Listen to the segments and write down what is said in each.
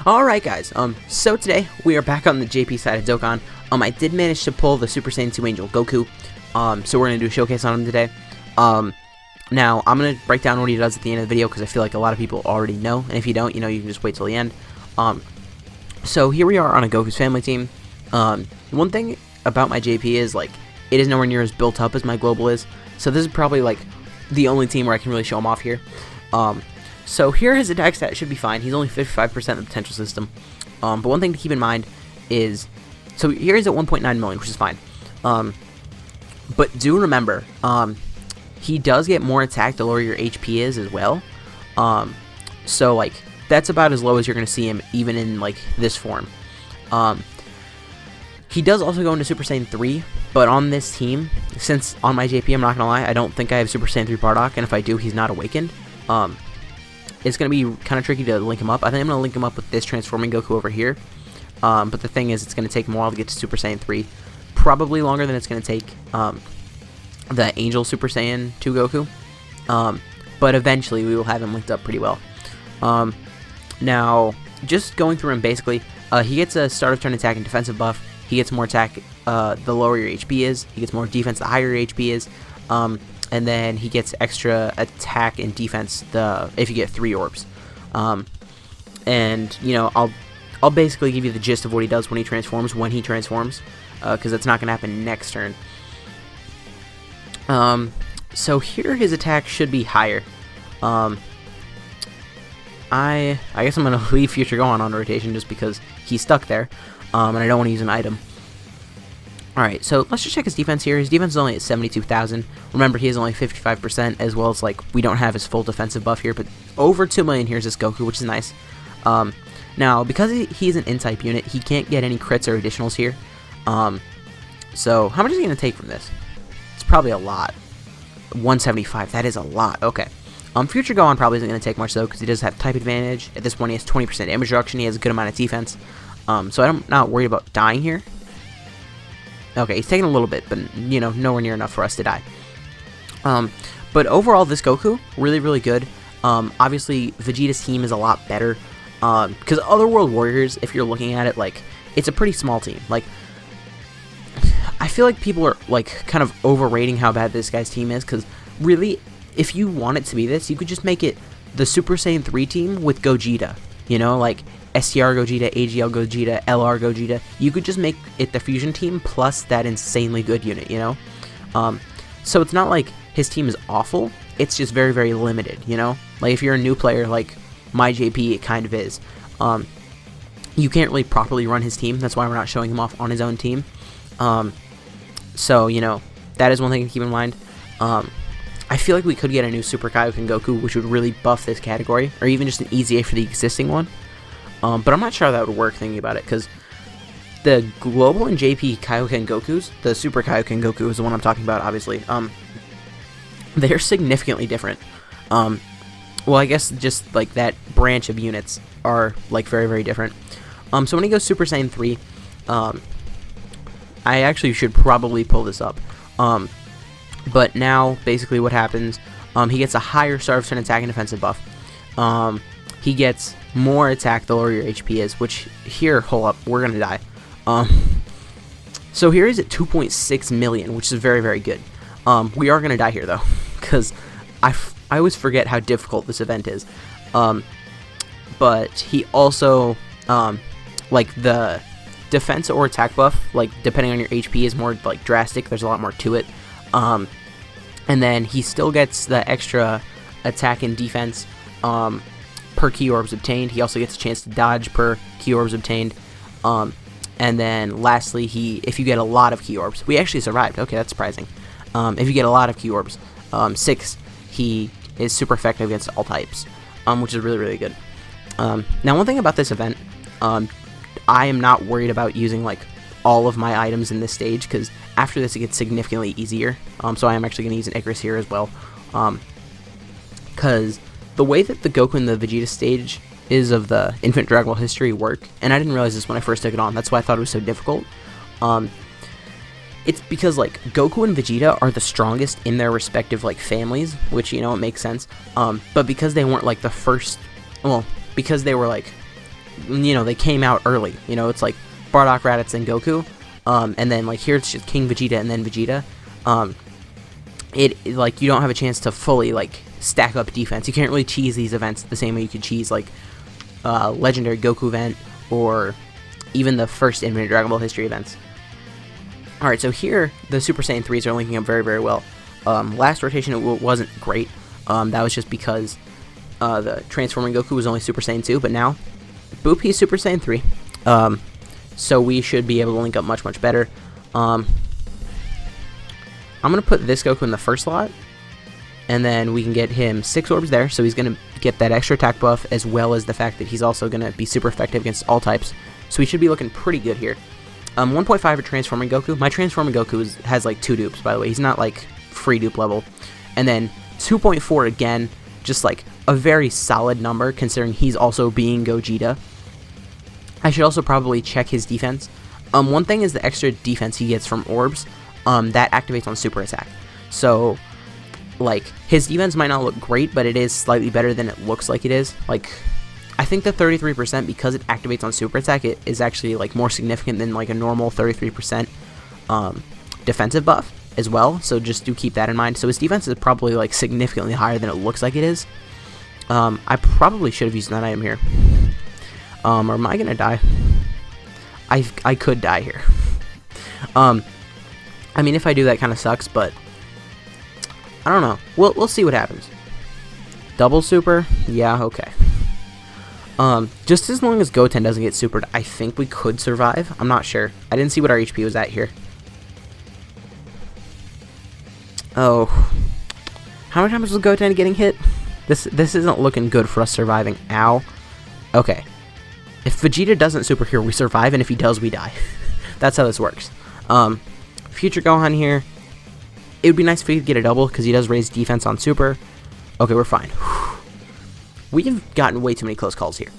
Alright guys, so today we are back on the JP side of Dokkan. I did manage to pull the Super Saiyan 2 Angel Goku, so we're going to do a showcase on him today. Now, I'm going to break down what he does at the end of the video, because I feel like a lot of people already know, and if you don't, you know, you can just wait till the end. So here we are on a Goku's family team. One thing about my JP is, like, it is nowhere near as built up as my Global is, so this is probably, like, the only team where I can really show him off here. So here his attack stat should be fine. He's only 55% of the potential system. But one thing to keep in mind is, so here he's at 1.9 million, which is fine. But do remember, he does get more attack the lower your HP is as well. So like that's about as low as you're going to see him even in like this form. He does also go into Super Saiyan 3, but on this team, since on my JP, I'm not going to lie, I don't think I have Super Saiyan 3 Bardock, and if I do, he's not awakened. It's going to be kind of tricky to link him up. I think I'm going to link him up with this transforming Goku over here. But the thing is, it's going to take him a while to get to Super Saiyan 3. Probably longer than it's going to take the Angel Super Saiyan 2 Goku. But eventually, we will have him linked up pretty well. Now, just going through him basically, he gets a start of turn attack and defensive buff. He gets more attack the lower your HP is. He gets more defense the higher your HP is. And then he gets extra attack and defense if you get 3 orbs. And you know, I'll basically give you the gist of what he does when he transforms, because it's not gonna happen next turn. So here his attack should be higher. I guess I'm gonna leave Future Gohan on rotation just because he's stuck there, and I don't want to use an item. Alright, so let's just check his defense here. His defense is only at 72,000. Remember, he is only 55%, as well as, like, we don't have his full defensive buff here, but over 2 million here is this Goku, which is nice. Now, because he's an N-type unit, he can't get any crits or additionals here. So, how much is he going to take from this? It's probably a lot. 175, that is a lot. Okay. Future Gohan probably isn't going to take much, though, because he does have type advantage. At this point, he has 20% damage reduction. He has a good amount of defense. So I'm not worried about dying here. Okay, he's taking a little bit, but, you know, nowhere near enough for us to die. But overall, this Goku, really, really good. Obviously, Vegeta's team is a lot better. Because Otherworld Warriors, if you're looking at it, like, it's a pretty small team. Like, I feel like people are, like, kind of overrating how bad this guy's team is. Because, really, if you want it to be this, you could just make it the Super Saiyan 3 team with Gogeta. You know, like, STR Gogeta, AGL Gogeta, LR Gogeta. You could just make it the fusion team plus that insanely good unit, you know? So it's not like his team is awful, it's just very, very limited, you know? Like, if you're a new player, like my JP, it kind of is. You can't really properly run his team, that's why we're not showing him off on his own team. So, you know, that is one thing to keep in mind. I feel like we could get a new Super Kaioken Goku, which would really buff this category, or even just an EZA for the existing one. But I'm not sure how that would work thinking about it, because the Global and JP Kaioken Gokus, the Super Kaioken Goku is the one I'm talking about, obviously, they're significantly different. Well, I guess just, like, that branch of units are, like, very, very different. So when he goes Super Saiyan 3, I actually should probably pull this up. But now, basically what happens, he gets a higher start of turn attack and defensive buff. He gets more attack the lower your HP is, which here, hold up, we're gonna die. So here he's at 2.6 million, which is very, very good. We are gonna die here though, because I always forget how difficult this event is. But he also, like the defense or attack buff, like depending on your HP, is more like drastic. There's a lot more to it. And then he still gets the extra attack and defense per key orbs obtained. He also gets a chance to dodge per key orbs obtained. And then lastly, if you get a lot of key orbs, we actually survived. Okay, that's surprising. If you get a lot of key orbs, 6, he is super effective against all types, which is really, really good. Now, one thing about this event, I am not worried about using like all of my items in this stage, because after this it gets significantly easier. So I am actually going to use an Icarus here as well, because the way that the Goku and the Vegeta stage is of the Infinite Dragon Ball history work, and I didn't realize this when I first took it on, that's why I thought it was so difficult. It's because, like, Goku and Vegeta are the strongest in their respective, like, families, which, you know, it makes sense. But because they weren't, like, the first, well, because they were, like, you know, they came out early. You know, it's like Bardock, Raditz, and Goku. And then like here it's just King Vegeta and then Vegeta. It like you don't have a chance to fully like stack up defense. You can't really cheese these events the same way you could cheese like Legendary Goku event or even the first Infinite Dragon Ball History events. Alright, so here the Super Saiyan 3s are linking up very, very well. Last rotation it wasn't great. That was just because the transforming Goku was only Super Saiyan 2, but now boop, he's Super Saiyan 3. So we should be able to link up much, much better. I'm going to put this Goku in the first slot, and then we can get him 6 orbs there, so he's going to get that extra attack buff, as well as the fact that he's also going to be super effective against all types. So we should be looking pretty good here. 1.5 for Transforming Goku. My Transforming Goku has like 2 dupes, by the way. He's not like free dupe level. And then 2.4 again, just like a very solid number, considering he's also being Gogeta. I should also probably check his defense. One thing is the extra defense he gets from orbs. That activates on super attack. So, like, his defense might not look great, but it is slightly better than it looks like it is. Like, I think the 33%, because it activates on super attack, it is actually, like, more significant than, like, a normal 33% defensive buff as well. So just do keep that in mind. So his defense is probably, like, significantly higher than it looks like it is. I probably should have used that item here. Or am I gonna die? I could die here. I mean, if I do, that kind of sucks, but I don't know. We'll see what happens. Double super? Yeah, okay. Just as long as Goten doesn't get supered, I think we could survive. I'm not sure. I didn't see what our HP was at here. Oh. How many times was Goten getting hit? This isn't looking good for us surviving. Ow. Okay. If Vegeta doesn't super here, we survive, and if he does, we die. That's how this works. Future Gohan here. It would be nice if he could get a double, because he does raise defense on super. Okay, we're fine. We've gotten way too many close calls here.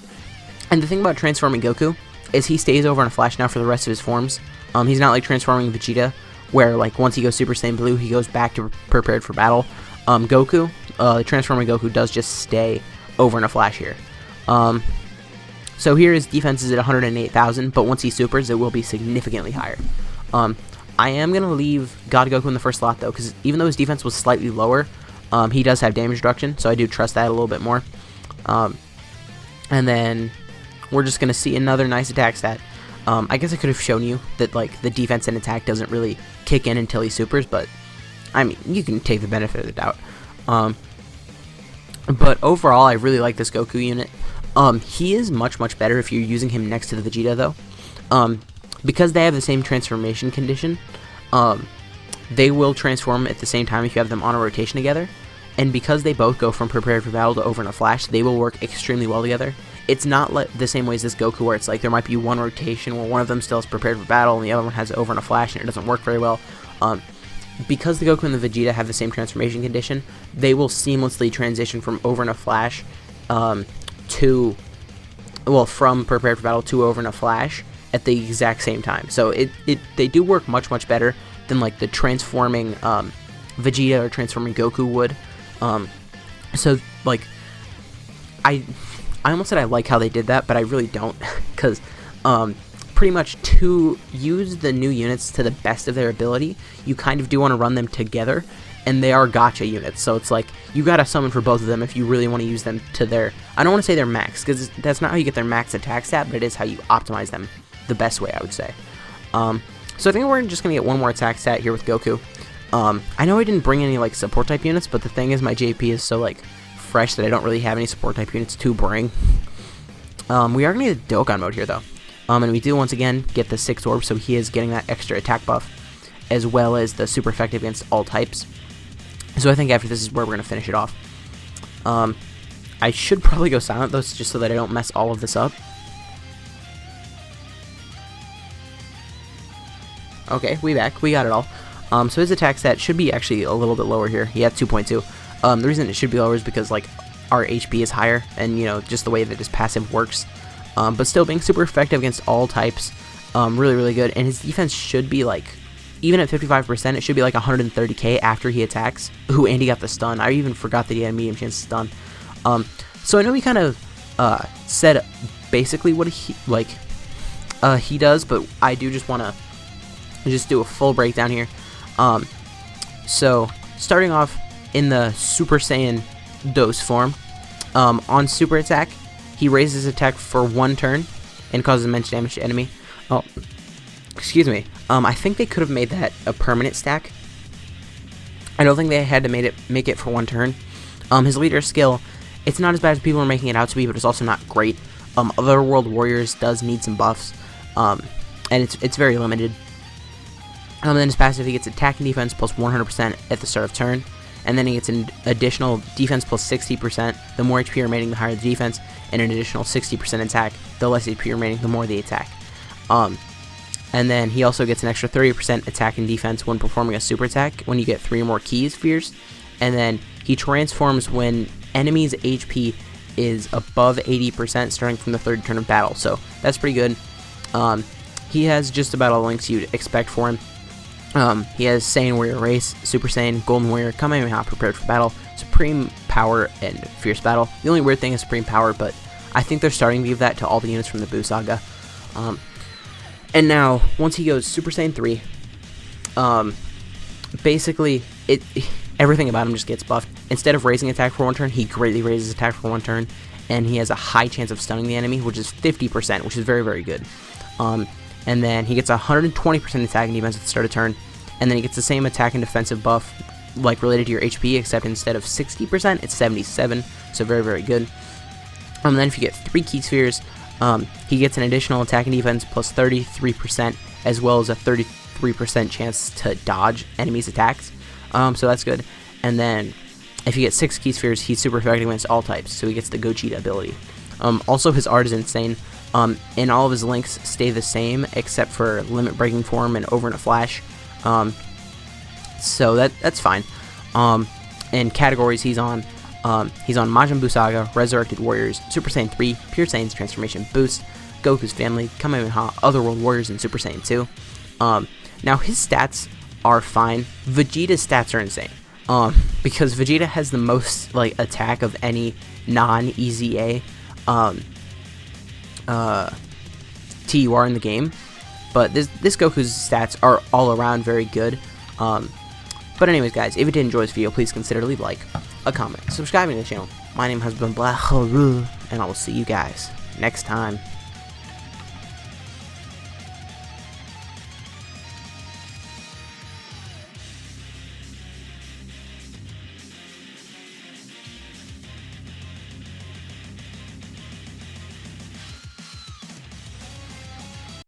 And the thing about transforming Goku is he stays over on a flash now for the rest of his forms. He's not like transforming Vegeta, where like once he goes Super Saiyan Blue, he goes back to prepared for battle. Goku, transforming Goku does just stay over in a flash here. So here his defense is at 108,000, but once he supers, it will be significantly higher. I am going to leave God Goku in the first slot, though, because even though his defense was slightly lower, he does have damage reduction, so I do trust that a little bit more. And then we're just going to see another nice attack stat. I guess I could have shown you that like the defense and attack doesn't really kick in until he supers, but I mean, you can take the benefit of the doubt. But overall, I really like this Goku unit. He is much, much better if you're using him next to the Vegeta, though. Because they have the same transformation condition, they will transform at the same time if you have them on a rotation together. And because they both go from prepared for battle to over in a flash, they will work extremely well together. It's not the same way as this Goku, where it's like there might be one rotation where one of them still is prepared for battle and the other one has it over in a flash and it doesn't work very well. Because the Goku and the Vegeta have the same transformation condition, they will seamlessly transition from over in a flash from prepared for battle to over in a flash at the exact same time. So they do work much, much better than like the transforming Vegeta or transforming Goku would. So like I almost said I like how they did that, but I really don't, because pretty much to use the new units to the best of their ability, you kind of do want to run them together, and they are gacha units, so it's like you gotta summon for both of them if you really want to use them to their, I don't want to say their max, because that's not how you get their max attack stat, but it is how you optimize them the best way, I would say. So I think we're just gonna get one more attack stat here with Goku. I know I didn't bring any like support type units, but the thing is my JP is so like fresh that I don't really have any support type units to bring. We are gonna get a Dokkan mode here though. And we do once again get the 6 orbs, so he is getting that extra attack buff, as well as the super effective against all types. So I think after this is where we're going to finish it off. I should probably go silent though, just so that I don't mess all of this up. Okay, we back. We got it all. So his attack stat should be actually a little bit lower here. He had 2.2. The reason it should be lower is because like our HP is higher, and you know, just the way that his passive works. But still being super effective against all types. Really, really good. And his defense should be like, even at 55%, it should be like 130k after he attacks. Ooh, and he got the stun. I even forgot that he had a medium chance to stun. So I know we kind of said basically what he does, but I do just want to just do a full breakdown here. So starting off in the Super Saiyan Dose form, on super attack, he raises attack for 1 turn and causes immense damage to enemy. Oh, excuse me. I think they could have made that a permanent stack. I don't think they had to make it for 1 turn. His leader skill, it's not as bad as people are making it out to be, but it's also not great. Otherworld Warriors does need some buffs, and it's very limited. Then his passive, he gets attack and defense plus 100% at the start of turn, and then he gets an additional defense plus 60%. The more HP remaining, the higher the defense, and an additional 60% attack. The less HP remaining, the more the attack. And then he also gets an extra 30% attack and defense when performing a super attack when you get 3 or more Ki Spheres. And then he transforms when enemies' HP is above 80% starting from the 3rd turn of battle. So that's pretty good. He has just about all the links you'd expect for him. He has Saiyan Warrior Race, Super Saiyan, Golden Warrior, Kamehameha Prepared for Battle, Supreme Power, and Fierce Battle. The only weird thing is Supreme Power, but I think they're starting to give that to all the units from the Buu Saga. And now, once he goes Super Saiyan 3, basically, everything about him just gets buffed. Instead of raising attack for 1 turn, he greatly raises attack for 1 turn, and he has a high chance of stunning the enemy, which is 50%, which is very, very good. And then he gets 120% attack and defense at the start of turn, and then he gets the same attack and defensive buff, like related to your HP, except instead of 60%, it's 77, so very, very good. Then if you get 3 Ki Spheres, he gets an additional attack and defense plus 33%, as well as a 33% chance to dodge enemies' attacks, so that's good. And then if you get 6 Ki Spheres, he's super effective against all types, so he gets the Gogeta ability. Also, his art is insane. And all of his links stay the same except for Limit Breaking Form and Over in a Flash. So that's fine. In categories, he's on Majin Buu Saga, Resurrected Warriors, Super Saiyan 3, Pure Saiyan's Transformation Boost, Goku's Family, Kamehameha, Otherworld Warriors, and Super Saiyan 2. Now his stats are fine. Vegeta's stats are insane. Because Vegeta has the most attack of any non-EZA TUR in the game, but this Goku's stats are all around very good. But anyways, guys, if you did enjoy this video, please consider leave a like, a comment, subscribing to the channel. My name has been Black, and I will see you guys next time.